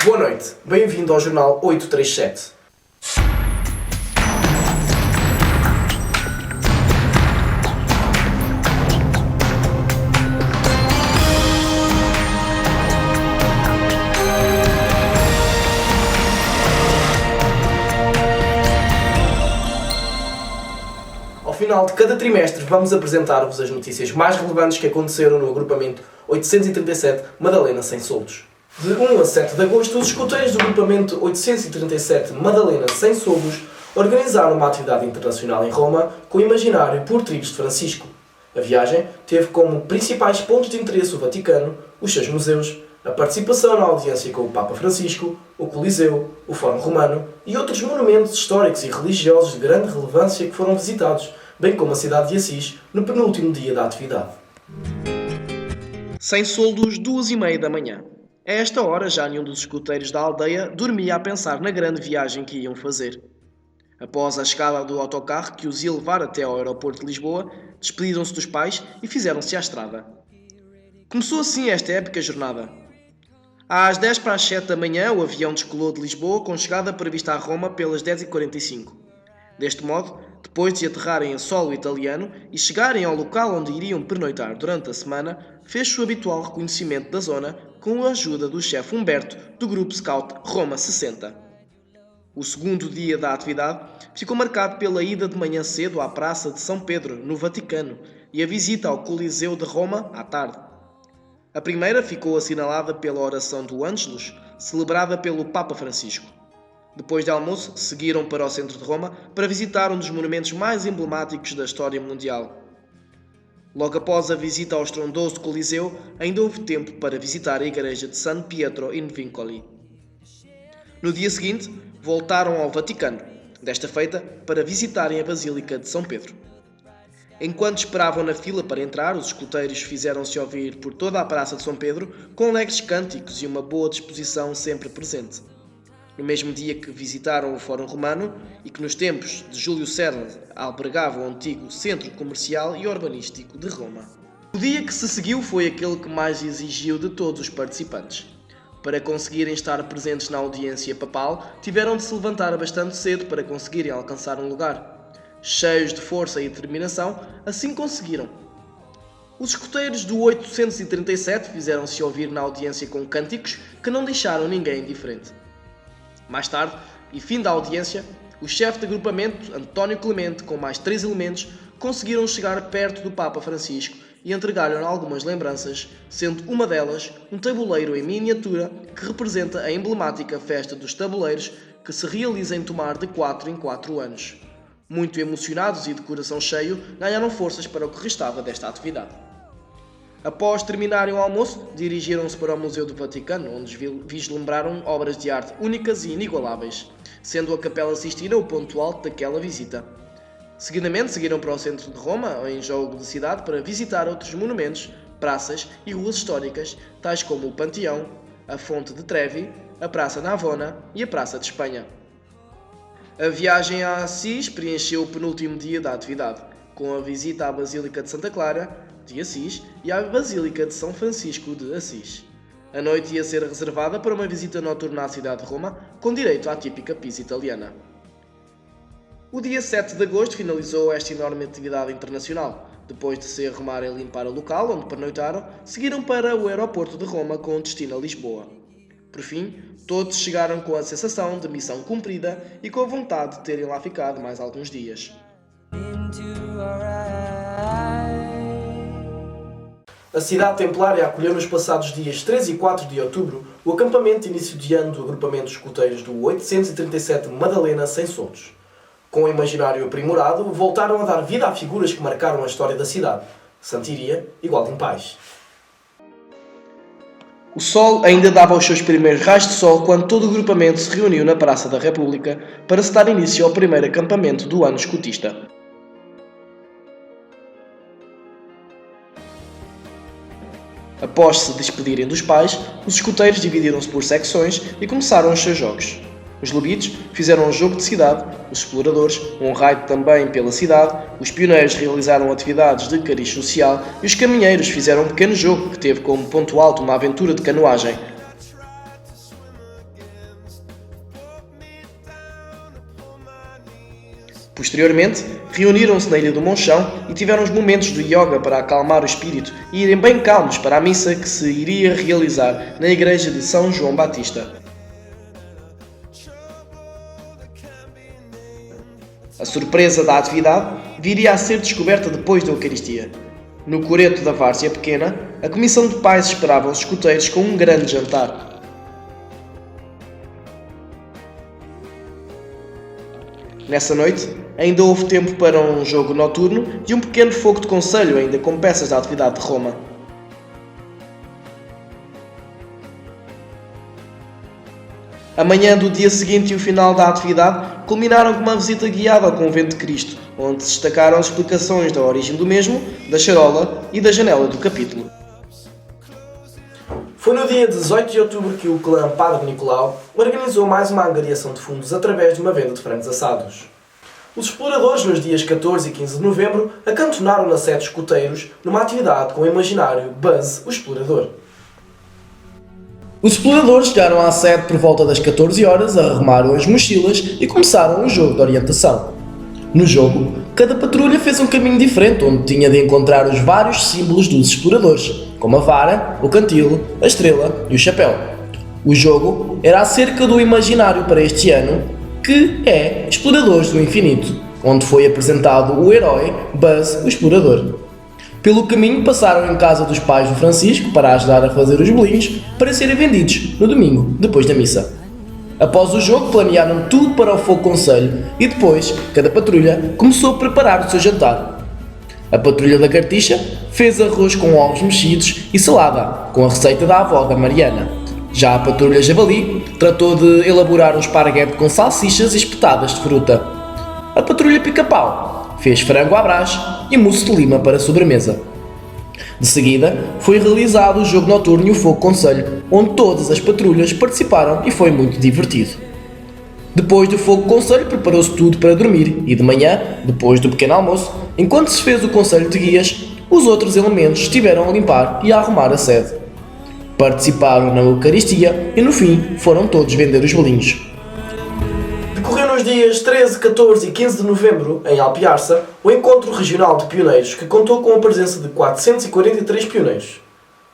Boa noite, bem-vindo ao Jornal 837. Ao final de cada trimestre vamos apresentar-vos as notícias mais relevantes que aconteceram no agrupamento 837 Madalena Sem Soldos. De 1 a 7 de agosto, os escuteiros do agrupamento 837 Madalena Sem Soldos organizaram uma atividade internacional em Roma com o imaginário por Trilhos de Francisco. A viagem teve como principais pontos de interesse o Vaticano, os seus museus, a participação na audiência com o Papa Francisco, o Coliseu, o Fórum Romano e outros monumentos históricos e religiosos de grande relevância que foram visitados, bem como a cidade de Assis, no penúltimo dia da atividade. Sem Soldos, 2h30 da manhã. A esta hora, já nenhum dos escuteiros da aldeia dormia a pensar na grande viagem que iam fazer. Após a chegada do autocarro que os ia levar até ao aeroporto de Lisboa, despediram-se dos pais e fizeram-se à estrada. Começou assim esta épica jornada. Às 10 para as 7 da manhã, o avião descolou de Lisboa com chegada prevista a Roma pelas 10h45. Deste modo, depois de aterrarem em solo italiano e chegarem ao local onde iriam pernoitar durante a semana, fez o habitual reconhecimento da zona com a ajuda do chefe Humberto do grupo Scout Roma 60. O segundo dia da atividade ficou marcado pela ida de manhã cedo à Praça de São Pedro, no Vaticano, e a visita ao Coliseu de Roma à tarde. A primeira ficou assinalada pela oração do Ângelus, celebrada pelo Papa Francisco. Depois de almoço, seguiram para o centro de Roma para visitar um dos monumentos mais emblemáticos da história mundial. Logo após a visita ao estrondoso Coliseu, ainda houve tempo para visitar a igreja de San Pietro in Vincoli. No dia seguinte, voltaram ao Vaticano, desta feita para visitarem a Basílica de São Pedro. Enquanto esperavam na fila para entrar, os escuteiros fizeram-se ouvir por toda a Praça de São Pedro com alegres cânticos e uma boa disposição sempre presente. No mesmo dia que visitaram o Fórum Romano e que nos tempos de Júlio César albergava o antigo centro comercial e urbanístico de Roma. O dia que se seguiu foi aquele que mais exigiu de todos os participantes. Para conseguirem estar presentes na audiência papal, tiveram de se levantar bastante cedo para conseguirem alcançar um lugar. Cheios de força e determinação, assim conseguiram. Os escuteiros do 837 fizeram-se ouvir na audiência com cânticos que não deixaram ninguém indiferente. Mais tarde, e fim da audiência, o chefe de agrupamento, António Clemente, com mais 3 elementos, conseguiram chegar perto do Papa Francisco e entregaram-lhe algumas lembranças, sendo uma delas um tabuleiro em miniatura que representa a emblemática festa dos tabuleiros que se realiza em Tomar de 4 em 4 anos. Muito emocionados e de coração cheio, ganharam forças para o que restava desta atividade. Após terminarem o almoço, dirigiram-se para o Museu do Vaticano, onde vislumbraram obras de arte únicas e inigualáveis, sendo a Capela Sistina o ponto alto daquela visita. Seguidamente, seguiram para o centro de Roma, em jogo de cidade, para visitar outros monumentos, praças e ruas históricas, tais como o Panteão, a Fonte de Trevi, a Praça Navona e a Praça de Espanha. A viagem a Assis preencheu o penúltimo dia da atividade, com a visita à Basílica de Santa Clara de Assis e à Basílica de São Francisco de Assis. A noite ia ser reservada para uma visita noturna à cidade de Roma, com direito à típica pizza italiana. O dia 7 de agosto finalizou esta enorme atividade internacional. Depois de se arrumarem a limpar o local onde pernoitaram, seguiram para o aeroporto de Roma com destino a Lisboa. Por fim, todos chegaram com a sensação de missão cumprida e com a vontade de terem lá ficado mais alguns dias. A cidade templária acolheu nos passados dias 3 e 4 de outubro o acampamento de início de ano do agrupamento de escuteiros do 837 Madalena Sem Soldos. Com o imaginário aprimorado, voltaram a dar vida a figuras que marcaram a história da cidade. Santiria e Gualdim Pais. O sol ainda dava os seus primeiros raios de sol quando todo o agrupamento se reuniu na Praça da República para se dar início ao primeiro acampamento do ano escutista. Após se despedirem dos pais, os escuteiros dividiram-se por secções e começaram os seus jogos. Os lobitos fizeram um jogo de cidade, os exploradores um raid também pela cidade, os pioneiros realizaram atividades de cariz social e os caminheiros fizeram um pequeno jogo que teve como ponto alto uma aventura de canoagem. Posteriormente, reuniram-se na Ilha do Monchão e tiveram os momentos do yoga para acalmar o espírito e irem bem calmos para a missa que se iria realizar na igreja de São João Batista. A surpresa da atividade viria a ser descoberta depois da Eucaristia. No coreto da Várzea Pequena, a comissão de pais esperava os escuteiros com um grande jantar. Nessa noite, ainda houve tempo para um jogo noturno e um pequeno fogo de conselho ainda com peças da atividade de Roma. A manhã do dia seguinte e o final da atividade culminaram com uma visita guiada ao Convento de Cristo, onde se destacaram as explicações da origem do mesmo, da charola e da janela do capítulo. Foi no dia 18 de outubro que o clã Padre Nicolau organizou mais uma angariação de fundos através de uma venda de frangos assados. Os exploradores, nos dias 14 e 15 de novembro, acantonaram na sede escuteiros numa atividade com o imaginário Buzz, o Explorador. Os exploradores chegaram à sede por volta das 14 horas, arrumaram as mochilas e começaram o jogo de orientação. No jogo, cada patrulha fez um caminho diferente onde tinha de encontrar os vários símbolos dos exploradores, como a vara, o cantil, a estrela e o chapéu. O jogo era acerca do imaginário para este ano, que é Exploradores do Infinito, onde foi apresentado o herói Buzz, o Explorador. Pelo caminho passaram em casa dos pais do Francisco para ajudar a fazer os bolinhos para serem vendidos no domingo, depois da missa. Após o jogo planearam tudo para o fogo conselho e depois cada patrulha começou a preparar o seu jantar. A patrulha da Cartixa fez arroz com ovos mexidos e salada, com a receita da avó da Mariana. Já a patrulha Javali tratou de elaborar um esparguete com salsichas e espetadas de fruta. A patrulha Pica-Pau fez frango à brás e mousse de lima para a sobremesa. De seguida, foi realizado o jogo noturno e o fogo conselho, onde todas as patrulhas participaram e foi muito divertido. Depois do fogo conselho, preparou-se tudo para dormir e de manhã, depois do pequeno almoço, enquanto se fez o conselho de guias, os outros elementos estiveram a limpar e a arrumar a sede. Participaram na Eucaristia e no fim foram todos vender os bolinhos. Decorreu nos dias 13, 14 e 15 de novembro, em Alpiarça, o Encontro Regional de Pioneiros, que contou com a presença de 443 pioneiros.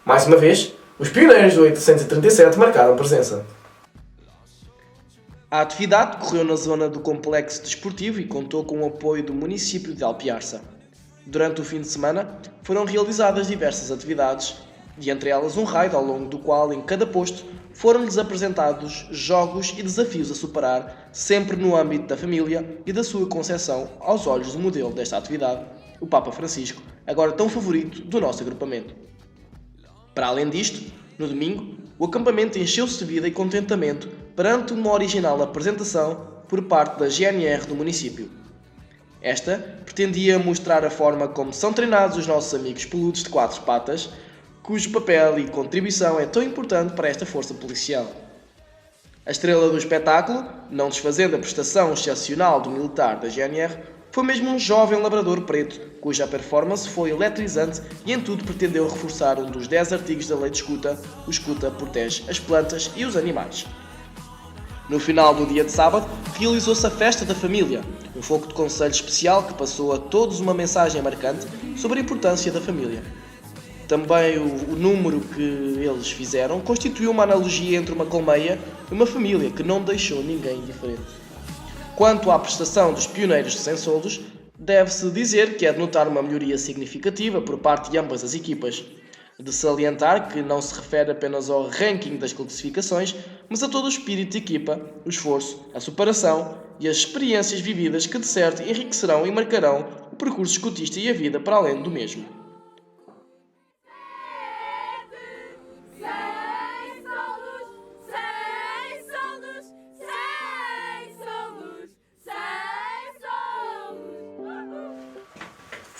Mais uma vez, os pioneiros do 837 marcaram presença. A atividade decorreu na zona do complexo desportivo e contou com o apoio do município de Alpiarça. Durante o fim de semana, foram realizadas diversas atividades, e entre elas um raid ao longo do qual, em cada posto, foram-lhes apresentados jogos e desafios a superar, sempre no âmbito da família e da sua concepção aos olhos do modelo desta atividade, o Papa Francisco, agora tão favorito do nosso agrupamento. Para além disto, no domingo, o acampamento encheu-se de vida e contentamento perante uma original apresentação por parte da GNR do município. Esta pretendia mostrar a forma como são treinados os nossos amigos peludos de quatro patas, cujo papel e contribuição é tão importante para esta força policial. A estrela do espetáculo, não desfazendo a prestação excepcional do militar da GNR, foi mesmo um jovem labrador preto, cuja performance foi eletrizante e em tudo pretendeu reforçar um dos 10 artigos da lei de escuta: o escuta protege as plantas e os animais. No final do dia de sábado, realizou-se a Festa da Família, um fogo de conselho especial que passou a todos uma mensagem marcante sobre a importância da família. Também o número que eles fizeram constituiu uma analogia entre uma colmeia e uma família que não deixou ninguém indiferente. Quanto à prestação dos pioneiros de sem soldos, deve-se dizer que é de notar uma melhoria significativa por parte de ambas as equipas. De salientar que não se refere apenas ao ranking das classificações, mas a todo o espírito de equipa, o esforço, a superação e as experiências vividas que de certo enriquecerão e marcarão o percurso escutista e a vida para além do mesmo.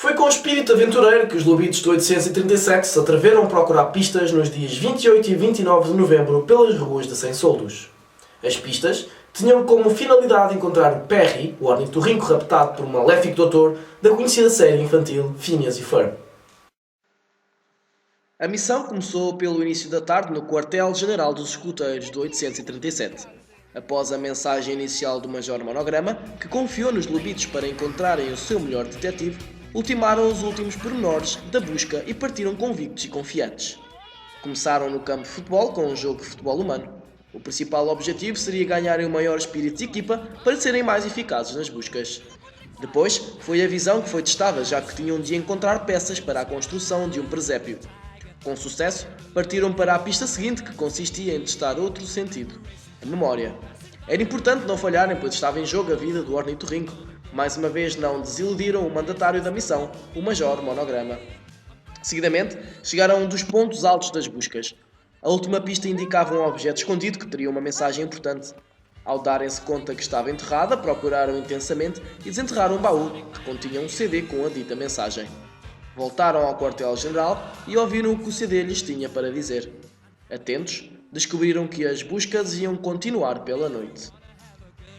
Foi com o espírito aventureiro que os lobitos do 837 se atreveram a procurar pistas nos dias 28 e 29 de novembro pelas ruas de Sem Soldos. As pistas tinham como finalidade encontrar o Perry, o ornitorrinco raptado por um maléfico doutor da conhecida série infantil Phineas e Ferb. A missão começou pelo início da tarde no quartel-general dos escuteiros do 837. Após a mensagem inicial do Major Monograma, que confiou nos lobitos para encontrarem o seu melhor detetive, ultimaram os últimos pormenores da busca e partiram convictos e confiantes. Começaram no campo de futebol com um jogo de futebol humano. O principal objetivo seria ganharem o maior espírito de equipa para serem mais eficazes nas buscas. Depois, foi a visão que foi testada, já que tinham de encontrar peças para a construção de um presépio. Com sucesso, partiram para a pista seguinte, que consistia em testar outro sentido: a memória. Era importante não falharem, pois estava em jogo a vida do ornitorrinco. Mais uma vez não desiludiram o mandatário da missão, o Major Monograma. Seguidamente, chegaram a um dos pontos altos das buscas. A última pista indicava um objeto escondido que teria uma mensagem importante. Ao darem-se conta que estava enterrada, procuraram intensamente e desenterraram um baú que continha um CD com a dita mensagem. Voltaram ao quartel-general e ouviram o que o CD lhes tinha para dizer. Atentos, descobriram que as buscas iam continuar pela noite.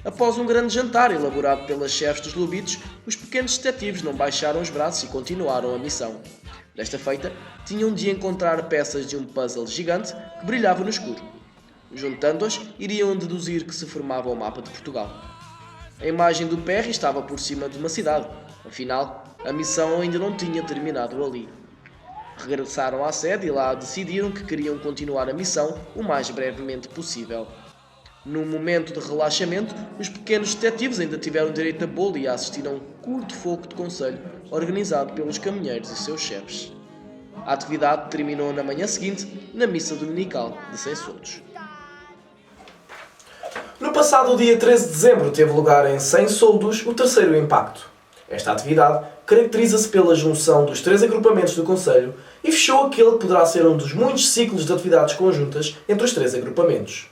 Após um grande jantar elaborado pelas chefes dos lobitos, os pequenos detetives não baixaram os braços e continuaram a missão. Desta feita, tinham de encontrar peças de um puzzle gigante que brilhava no escuro. Juntando-as, iriam deduzir que se formava o mapa de Portugal. A imagem do Perry estava por cima de uma cidade. Afinal, a missão ainda não tinha terminado ali. Regressaram à sede e lá decidiram que queriam continuar a missão o mais brevemente possível. Num momento de relaxamento, os pequenos detetives ainda tiveram direito a bolo e a assistir a um curto fogo de conselho organizado pelos caminheiros e seus chefes. A atividade terminou na manhã seguinte, na missa dominical de Sem Soldos. No passado dia 13 de dezembro teve lugar em Sem Soldos o terceiro impacto. Esta atividade caracteriza-se pela junção dos 3 agrupamentos do Conselho e fechou aquele que poderá ser um dos muitos ciclos de atividades conjuntas entre os 3 agrupamentos.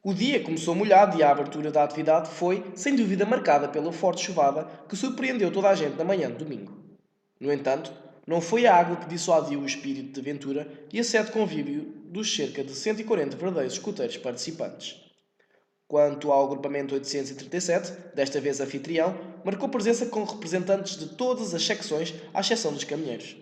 O dia começou molhado e a abertura da atividade foi, sem dúvida, marcada pela forte chuvada que surpreendeu toda a gente na manhã de domingo. No entanto, não foi a água que dissuadiu o espírito de aventura e a sede convívio dos cerca de 140 verdadeiros escuteiros participantes. Quanto ao agrupamento 837, desta vez anfitrião, marcou presença com representantes de todas as secções, à exceção dos caminheiros.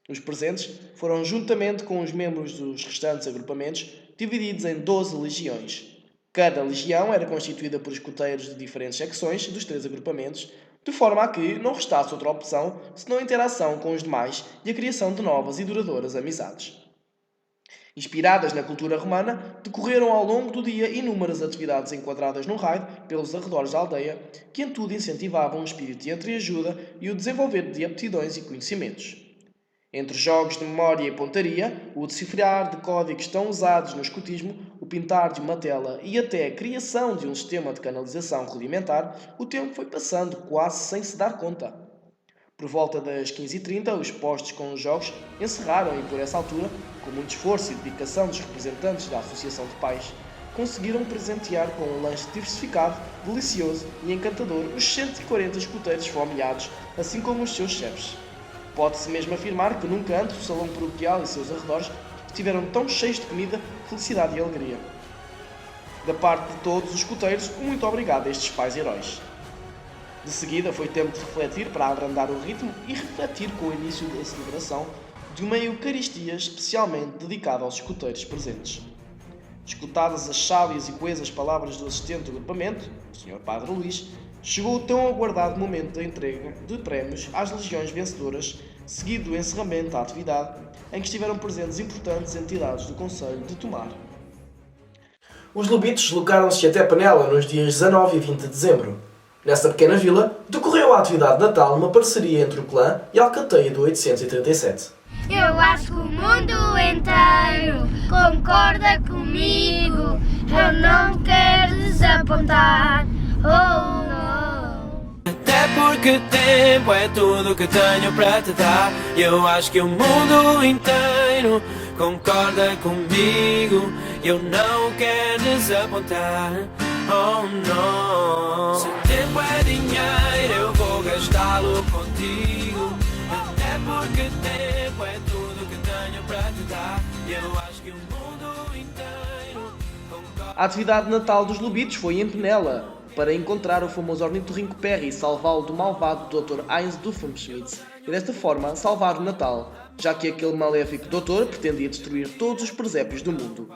Os presentes foram, juntamente com os membros dos restantes agrupamentos, divididos em 12 legiões. Cada legião era constituída por escuteiros de diferentes secções dos 3 agrupamentos, de forma a que não restasse outra opção senão a interação com os demais e a criação de novas e duradouras amizades. Inspiradas na cultura romana, decorreram ao longo do dia inúmeras atividades enquadradas no raio pelos arredores da aldeia, que em tudo incentivavam o espírito de entreajuda e o desenvolver de aptidões e conhecimentos. Entre jogos de memória e pontaria, o decifrar de códigos tão usados no escutismo, o pintar de uma tela e até a criação de um sistema de canalização rudimentar, o tempo foi passando quase sem se dar conta. Por volta das 15h30, os postos com os jogos encerraram e, por essa altura, com muito esforço e dedicação dos representantes da Associação de Pais, conseguiram presentear com um lanche diversificado, delicioso e encantador os 140 escuteiros fomeados, assim como os seus chefes. Pode-se mesmo afirmar que nunca antes o salão paroquial e seus arredores estiveram tão cheios de comida, felicidade e alegria. Da parte de todos os escuteiros, um muito obrigado a estes pais heróis. De seguida foi tempo de refletir para abrandar o ritmo e refletir com o início da celebração de uma Eucaristia especialmente dedicada aos escuteiros presentes. Escutadas as sábias e coesas palavras do assistente do agrupamento, o Sr. Padre Luís, chegou o tão aguardado momento da entrega de prémios às legiões vencedoras, seguido o encerramento da atividade, em que estiveram presentes importantes entidades do Conselho de Tomar. Os lobitos deslocaram-se até Panela nos dias 19 e 20 de dezembro. Nessa pequena vila, decorreu a atividade de Natal numa parceria entre o clã e a alcateia do 837. Eu acho que o mundo inteiro concorda comigo. Eu não quero desapontar. Oh, não. Até porque tempo é tudo que tenho para te dar. Eu acho que o mundo inteiro concorda comigo. Eu não quero desapontar. Oh, não. Se tempo é dinheiro, eu vou gastá-lo contigo. Até porque tempo é tudo que tenho para te dar. Eu acho que o mundo inteiro concorda. A atividade de Natal dos lobitos foi em Penela, para encontrar o famoso ornitorrinco Perry e salvá-lo do malvado Dr. Heinz Doofenshmirtz e desta forma salvar o Natal, já que aquele maléfico doutor pretendia destruir todos os presépios do mundo.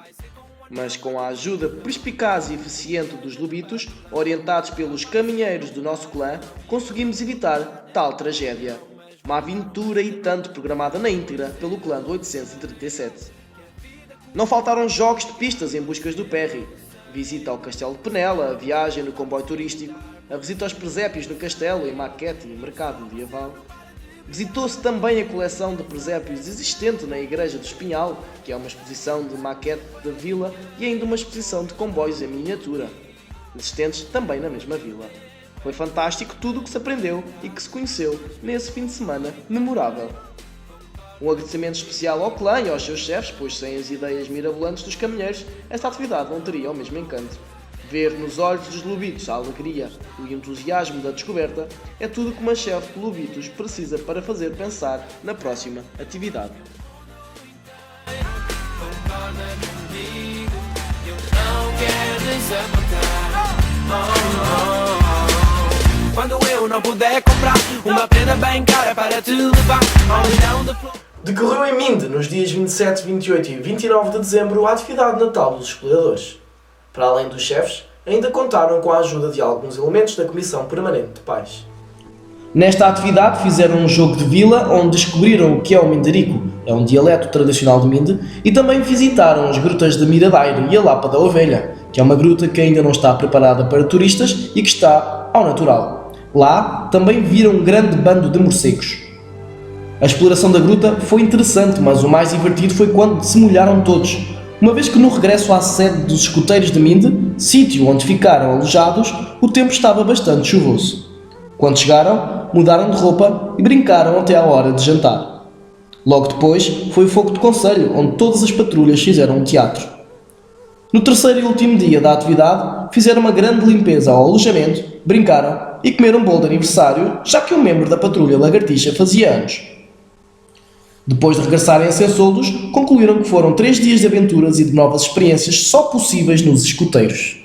Mas com a ajuda perspicaz e eficiente dos lobitos, orientados pelos caminheiros do nosso clã, conseguimos evitar tal tragédia. Uma aventura e tanto programada na íntegra pelo clã do 837. Não faltaram jogos de pistas em buscas do Perry, visita ao Castelo de Penela, a viagem no comboio turístico, a visita aos presépios no castelo, em maquete e mercado medieval. Visitou-se também a coleção de presépios existente na Igreja do Espinhal, que é uma exposição de maquete da vila e ainda uma exposição de comboios em miniatura, existentes também na mesma vila. Foi fantástico tudo o que se aprendeu e que se conheceu nesse fim de semana memorável. Um agradecimento especial ao clã e aos seus chefes, pois sem as ideias mirabolantes dos caminheiros, esta atividade não teria o mesmo encanto. Ver nos olhos dos lobitos a alegria e o entusiasmo da descoberta é tudo que uma chefe de lobitos precisa para fazer pensar na próxima atividade. Concorda comigo, eu não quero desapontar. Quando eu não puder comprar uma prenda bem cara para te levar ao milhão de flores. Decorreu em Minde, nos dias 27, 28 e 29 de dezembro, a atividade de Natal dos Exploradores. Para além dos chefes, ainda contaram com a ajuda de alguns elementos da Comissão Permanente de Paz. Nesta atividade fizeram um jogo de vila onde descobriram o que é o Minderico, é um dialeto tradicional de Minde, e também visitaram as grutas de Miradouro e a Lapa da Ovelha, que é uma gruta que ainda não está preparada para turistas e que está ao natural. Lá também viram um grande bando de morcegos. A exploração da gruta foi interessante, mas o mais divertido foi quando se molharam todos, uma vez que no regresso à sede dos escoteiros de Minde, sítio onde ficaram alojados, o tempo estava bastante chuvoso. Quando chegaram, mudaram de roupa e brincaram até à hora de jantar. Logo depois foi o fogo de concelho, onde todas as patrulhas fizeram um teatro. No terceiro e último dia da atividade, fizeram uma grande limpeza ao alojamento, brincaram e comeram um bolo de aniversário, já que um membro da patrulha Lagartixa fazia anos. Depois de regressarem a Sensoldos, concluíram que foram 3 dias de aventuras e de novas experiências só possíveis nos escoteiros.